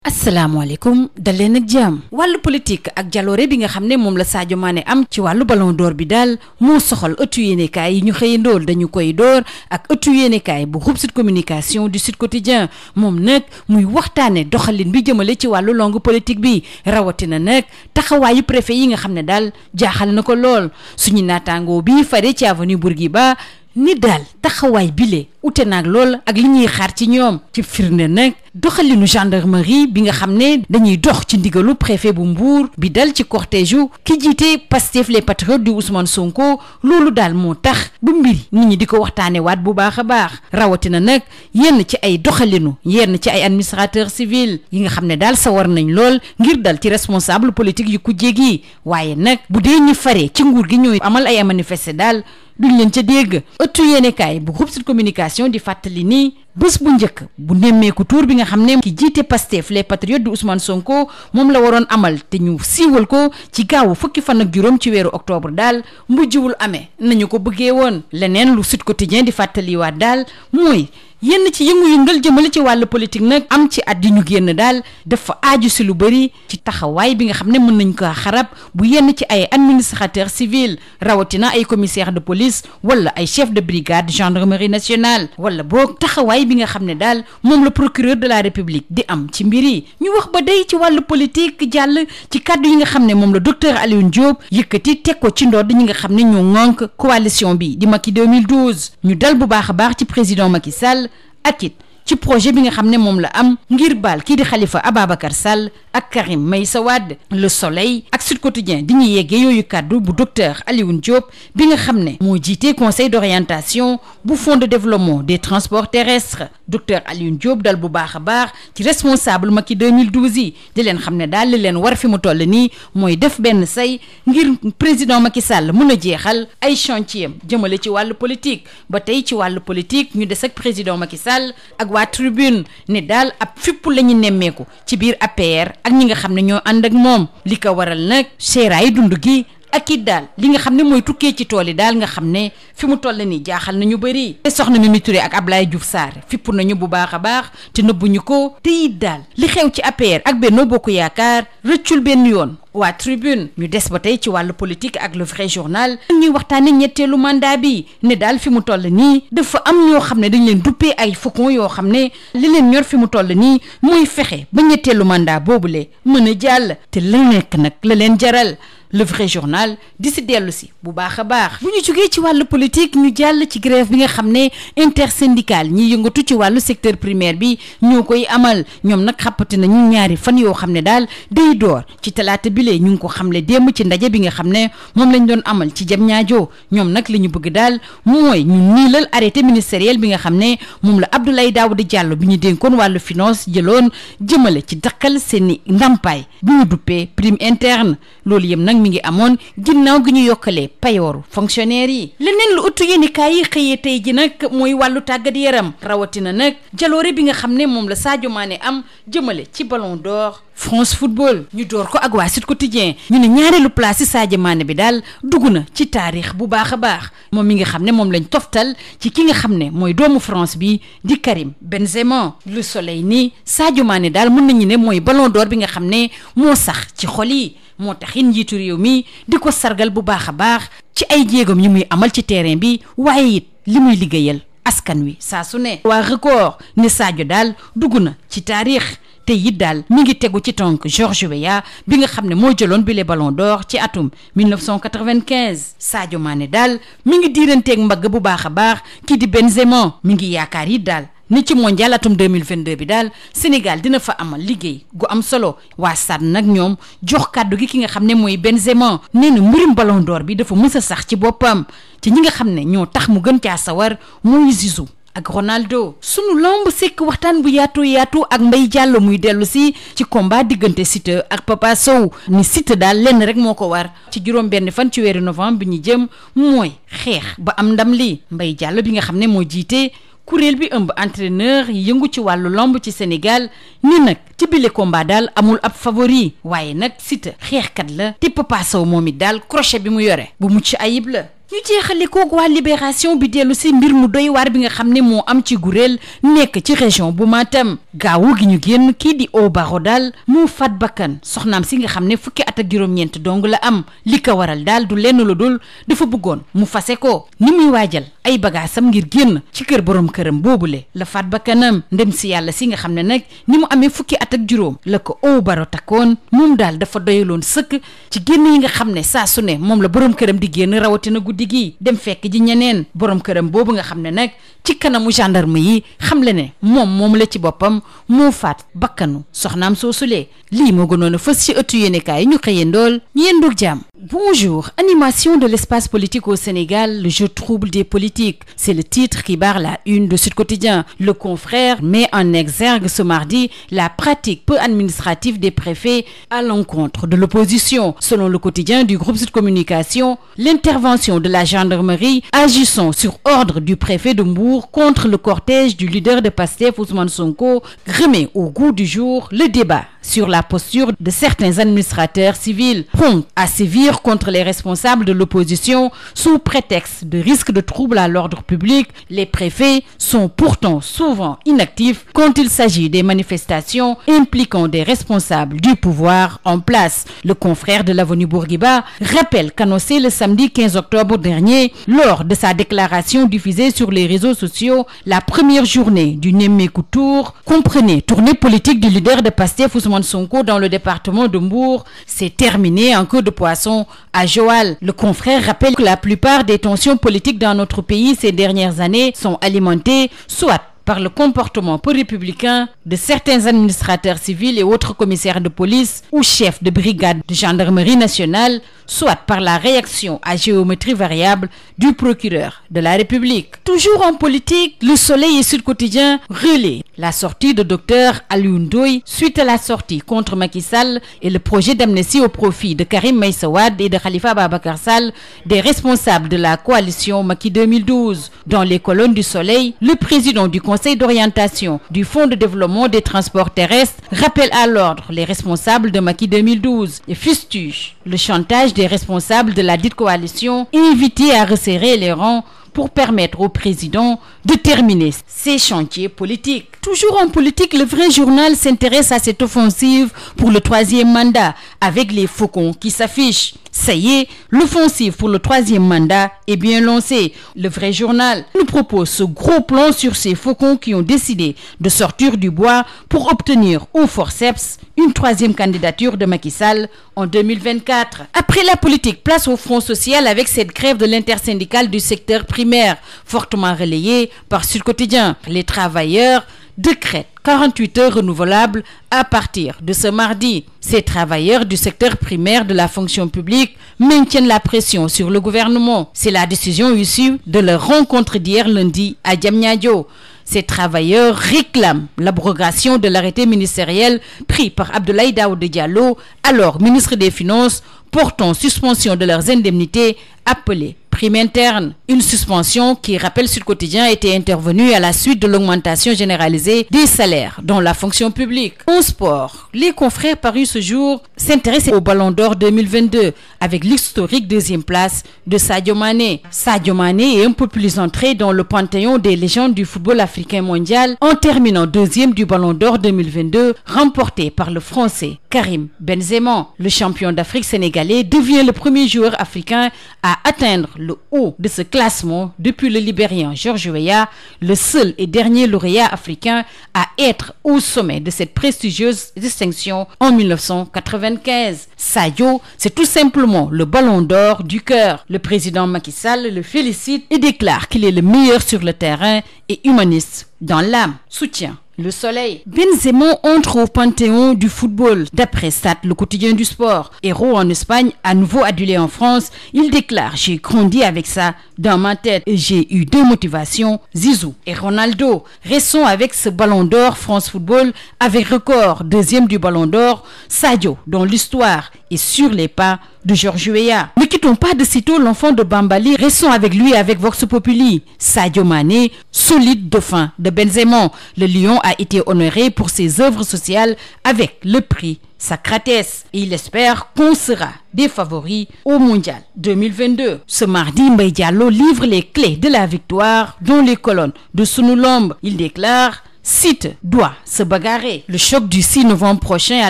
asalaamaaleykum dal leen ak jàmm wàllu politique ak jaloore bi nga xam ne moom la Sadio Mané am ci wàllu ballon d'or bi daal moo soxal ëttu yéenekaay yi ñu xëyandool dañu koy door ak ëttu yéenekaay bu groupe Sud Communication du Sud Quotidien moom nag muy waxtaane doxalin bi jëmale ci wàllu langue politique bi rawatina nag taxawaayu préfet yi nga xam ne daal jaaxal na ko lool suñu naataangoo bi fare ci avenue Bourguiba ni daal taxawaay bile ute naag lool ak li ñuy xaar ci ñoom ci firnde nag doxalinu gendarmerie bi nga xam ne dañuy dox ci ndigalu préfet bu Mbour bi dal ci cortège yu ki jiite Pastef les patriotes di Ousmane Sonko loolu daal moo tax bu mbiri nit ñi di ko waxtaane waat bu baax a baax rawatina nag yenn ci ay doxalinu yenn ci ay administrateur civil yi nga xam ne daal sawar nañ lool ngir dal ci responsable politique yu ku jéegi waaye nag bu dee ñi fare ci nguur gi ñooy amal ay manifester daal duñ leen ca dégg ëttu yéenekaay bu groupe Sud Communication di fàttali ni bés bu njëkk bu nemmeeku tour bi nga xam ne ki jiite Pastef les patriotes di Ousmane Sonko moom la waroon amal te ñu siiwal ko ci gaawu fukki fan ak juróom ci weeru octobre daal mujjiwul amee nañu ko bëggee woon leneen lu Sud Quotidien di fàttaliwaat daal mooy yenn ci yëngu-yëngal jëmale ci wàllu politique nag am ci at yi ñu génn daal dafa aaju si lu bëri ci taxawaay bi nga xam ne mën nañ ko xarab bu yenn ci ay administrateur civil rawatina ay commissaire de police wala ay chef de brigade gendarmerie nationale wala boog taxawaay bi nga xam ne daal moom la procureur de la république di am ci mbir yi ñu wax ba day ci wàllu politique jàll ci kàddu yi nga xam ne moom la docteur Alioune Diop yëkkati teg ko ci ndodd ñi nga xam ne ñoo ŋànk coalition bi di Macky 2012 ñu dal bu baax a baax ci président Macky Sall ak it ci projet bi nga xam ne moom la am ngir baal kii di Khalifa Ababacar Sall ak Karim Meïssa Wade Le Soleil ak Sud Quotidien di ñu yeggee yooyu kàddu bu docteur Alioune Diop bi nga xam ne moo jiite conseil d'orientation bu fonds de développement des transports terrestres docteur Alioune Diop dal bu baax a baax ci responsable Macky 2012 yi di leen xam ne daal li leen war fi mu toll nii mooy def benn say ngir président Macky Sall mën a jeexal ay chantier jëmale ci wàllu politique ba tey ci wàllu politique ñu des ak président Macky Sall ak waa tribune ne daal ab fipp la ñu nemmeeku ci biir APR ak ñi nga xam ne ñoo ànd ak moom li ko waral nag seeraayu dund gi ak it daal li nga xam ne mooy tukkee ci tool yi daal nga xam ne fi mu toll nii jaaxal nañu bëri te soxna Mimi Touré ak Ablaye Diouf Sarr fipp nañu bu baax a baax te nëbbuñu ko te it daal li xew ci APR ak Benno Bokk Yaakaar rëccul benn yoon waa tribune ñu des ba tey ci wàllu politique ak le vrai journal ñuy waxtaane ñetteelu mandat bi ne daal fi mu toll nii dafa am ñoo xam ne dañ leen duppee ay faucon yoo xam ne li leen ñor fi mu toll nii mooy fexe ba ñetteelu mandat boobule mën a jàll te la nekk nag la leen jaral le vrai journal di si dellu si bu baax a baax bu ñu jógee ci wàllu politique ñu jàll ci grève bi nga xam ne intersyndical ñi yëngatu ci wàllu secteur primaire bi ñoo koy amal ñoom nag xappati nañu ñaari fan yoo xam ne daal day door ci talaata bile ñu ngi ko xamle démb ci ndaje bi nga xam ne moom lañ doon amal ci Diamniadio ñoom nag li ñu bëgg daal mooy ñu niilal arrêté ministériel bi nga xam ne moom la Abdoulaye Daouda Diallo bi ñu dénkoon wàllu finance jëloon jëmale ci dakkal seeni ndàmpaay bi ñu duppee prime interne loolu yëpp nag mi ngi amoon ginnaaw gi ñu yokkalee payooru fonctionnaire yi leneen lu ëttu yéenekaay yi xëyee tey ji nag mooy wàllu tàggat yaram rawatina nag jaloore bi nga xam ne moom la Sadio Mané am jëmale ci Ballon d'Or France Football ñu door ko ak waa Sud Quotidien ñu ne ñaareelu place ci Sadio Mané bi daal dugg na ci taarix bu baax a baax moom mi nga xam ne moom lañ toftal ci ki nga xam ne mooy doomu France bi di Karim Benzema Le Soleil ni Sadio Mané daal mën nañu ne mooy Ballon d'Or bi nga xam ne moo sax ci xol yi moo taxit njiitu réew mi di ko sargal bu baax a baax ci ay jéegoom yi muy amal ci terrain bi waaye it li muy liggéeyal askan wi saa su ne waa record ne Sadio daal dugg na ci taarix te it daal mi ngi tegu ci tonk George Weah bi nga xam ne moo jëloon bile Ballon d'Or ci atum 1995 Sadio Mané daal mi ngi diiranteeg mbagg bu baax a baax kii di Benzema mi ngi yaakaar it daal ni ci mondial atum 2022 bi daal Sénégal dina fa amal liggéey gu am solo waa SAD nag ñoom jox kàddu gi ki nga xam ne mooy Benzema nee na mbirum Ballon d'Or bi dafa mës a sax ci boppam ci ñi nga xam ne ñoo tax mu gën caa sawar mooy Zizou ak Ronaldo sunu lamb sekk waxtaan bu yaatu ak Mbaye Diallo muy dellu si ci combat diggante Siteu ak Papa Sow ni Siteu daal lenn rek moo ko war ci juróom benn fan ci weeru novembre bi ñu jëm mooy xeex ba am ndam li Mbaye Diallo bi nga xam ne moo jiite kuréel bi ëmb entraîneur yi yëngu ci wàllu lamb ci Sénégal ni nag ci bile combat daal amul ab favori waaye nag Siteu xeexkat la te Papa Sow moom it daal crochet bi mu yore bu mucc ayib la ñu jeexale koog waa Libération bi dellu si mbir mu doy waar bi nga xam ne moo am ci Gurel nekk ci région bu Matam gaawu gi ñu génn kii di Awa Baro daal moo faat bakkan soxnaam si nga xam ne fukki at ak juróom-ñeent dong la am li ko waral daal du lenn lu dul dafa bëggoon mu fase ko ni muy waajal ay bagaasam ngir génn ci kër borom këram boobule la faat bakkanam ndem si yàlla si nga xam ne nag ni mu amee fukki at ak juróom la ko Awa Baro takkoon moom daal dafa doyaloon sëkk ci génn yi nga xam ne saa su ne moom la borom këram di génn rawatina guddi gi dem fekk ji ñeneen borom këram boobu nga xam ne nag ci kanamu gendarme yi xam le ne moom la ci boppam moo faat bakkanu soxnaam soosulee lii moo gënoon a fës ci ëttu yéenekaay yi ñu xëyee ndool ñu yendoog jàmm. Bonjour, animation de l'espace politique au Sénégal, le jeu trouble des politiques. C'est le titre qui barre la une de Sud Quotidien. Le confrère met en exergue ce mardi la pratique peu administrative des préfets à l'encontre de l'opposition. Selon le quotidien du groupe Sud Communication, l'intervention de la gendarmerie agissant sur ordre du préfet de Mbour contre le cortège du leader de Pastef Ousmane Sonko remet au goût du jour le débat sur la posture de certains administrateurs civils prompts à sévir contre les responsables de l'opposition sous prétexte de risque de trouble à l'ordre public. Les préfets sont pourtant souvent inactifs quand il s'agit des manifestations impliquant des responsables du pouvoir en place. Le confrère de l'Avenue Bourguiba rappelle qu'annoncé le samedi 15 octobre dernier, lors de sa déclaration diffusée sur les réseaux sociaux, la première journée du Nemmeeku Tour comprenait tournée politique du leader de Pastef Ousmane Sonko dans le département de Mbour, s'est terminé en queue de poisson à Joal. Le confrère rappelle que la plupart des tensions politiques dans notre pays ces dernières années sont alimentées soit par le comportement peu républicain de certains administrateurs civils et autres commissaires de police ou chefs de brigade de gendarmerie nationale, soit par la réaction à géométrie variable du procureur de la République. Toujours en politique, Le Soleil et Sud Quotidien relaient la sortie de Dr Alioune Ndoye suite à la sortie contre Macky Sall et le projet d'amnistie au profit de Karim Meïssa Wade et de Khalifa Ababacar Sall, des responsables de la coalition Macky 2012. Dans les colonnes du Soleil, le président du Conseil d'orientation du Fonds de développement des transports terrestres rappelle à l'ordre les responsables de Macky 2012 et fustige le chantage des responsables de la dite coalition invités à resserrer les rangs pour permettre au président de terminer ses chantiers politiques. Toujours en politique, le vrai journal s'intéresse à cette offensive pour le 3e mandat avec les faucons qui s'affichent. Ça y est, l'offensive pour le 3e mandat est bien lancée. Le vrai journal nous propose ce gros plan sur ces faucons qui ont décidé de sortir du bois pour obtenir au forceps une 3e candidature de Macky Sall en 2024. Après la politique, place au front social avec cette grève de l'intersyndicale du secteur primaire, fortement relayée par Sud Quotidien. Les travailleurs décrètent 48 heures renouvelables à partir de ce mardi. Ces travailleurs du secteur primaire de la fonction publique maintiennent la pression sur le gouvernement. C'est la décision issue de leur rencontre d'hier lundi à Diamniadio. Ces travailleurs réclament l'abrogation de l'arrêté ministériel pris par Abdoulaye Daouda Diallo, alors ministre des Finances, portant suspension de leurs indemnités appelées prime interne. Une suspension qui, rappelle Sud Quotidien, était intervenue à la suite de l'augmentation généralisée des salaires dans la fonction publique. En sport, les confrères parus ce jour s'intéressent au Ballon d'Or 2022 avec l'historique 2e place de Sadio Mané. Sadio Mané est un peu plus entré dans le panthéon des légendes du football africain mondial en terminant 2e du Ballon d'Or 2022 remporté par le Français Karim Benzema. Le champion d'Afrique sénégalais devient le premier joueur africain à atteindre le haut de ce classement depuis le Libérien George Weah, le seul et dernier lauréat africain à être au sommet de cette prestigieuse distinction en 1995. Sadio, c'est tout simplement le Ballon d'Or du cœur. Le président Macky Sall le félicite et déclare qu'il est le meilleur sur le terrain et humaniste dans l'âme. Soutien. Le Soleil. Benzema entre au panthéon du football. D'après Stades, le quotidien du sport. Héros en Espagne, à nouveau adulé en France, il déclare: j'ai grandi avec ça dans ma tête et j'ai eu 2 motivations, Zizou et Ronaldo. Restons avec ce Ballon d'Or France Football avec record 2e du Ballon d'Or, Sadio, dont l'histoire est sur les pas de Georges Weah. Ne quittons pas de sitôt l'enfant de Bambali, restons avec lui avec Vox Populi. Sadio Mané, solide dauphin de Benzema. Le Lion a été honoré pour ses œuvres sociales avec le prix Socrates et il espère qu'on sera des favoris au Mondial 2022. Ce mardi, Mbaye Diallo livre les clés de la victoire dans les colonnes de Sunu Lamb. Il déclare: Siteu doit se bagarrer. Le choc du 6 novembre prochain à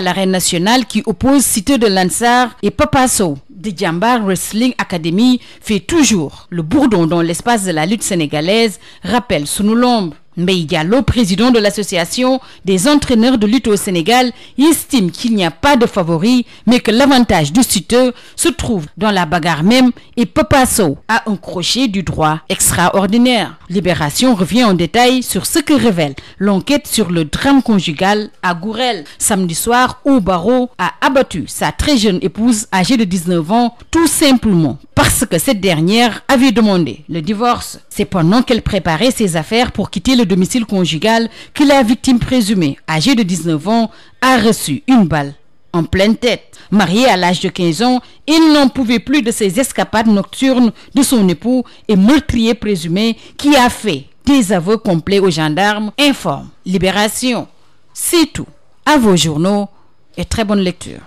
l'arène nationale qui oppose Siteu de Lansar et Papa Sow de Jambar Wrestling Academy fait toujours le bourdon dans l'espace de la lutte sénégalaise, rappelle Sunu Lamb. Mbaye Diallo, président de l'association des entraîneurs de lutte au Sénégal, estime qu'il n'y a pas de favori, mais que l'avantage de Siteu se trouve dans la bagarre même et Papa Sow a un crochet du droit extraordinaire. Libération revient en détail sur ce que révèle l'enquête sur le drame conjugal à Gourel. Samedi soir, Barreau a abattu sa très jeune épouse âgée de 19 ans, tout simplement parce que cette dernière avait demandé le divorce. C'est pendant qu'elle préparait ses affaires pour quitter le domicile conjugal que la victime présumée, âgée de 19 ans, a reçu une balle en pleine tête. Mariée à l'âge de 15 ans, il n'en pouvait plus de ces escapades nocturnes de son époux et meurtrier présumé qui a fait des aveux complets aux gendarmes, informe Libération. C'est tout. À vos journaux et très bonne lecture.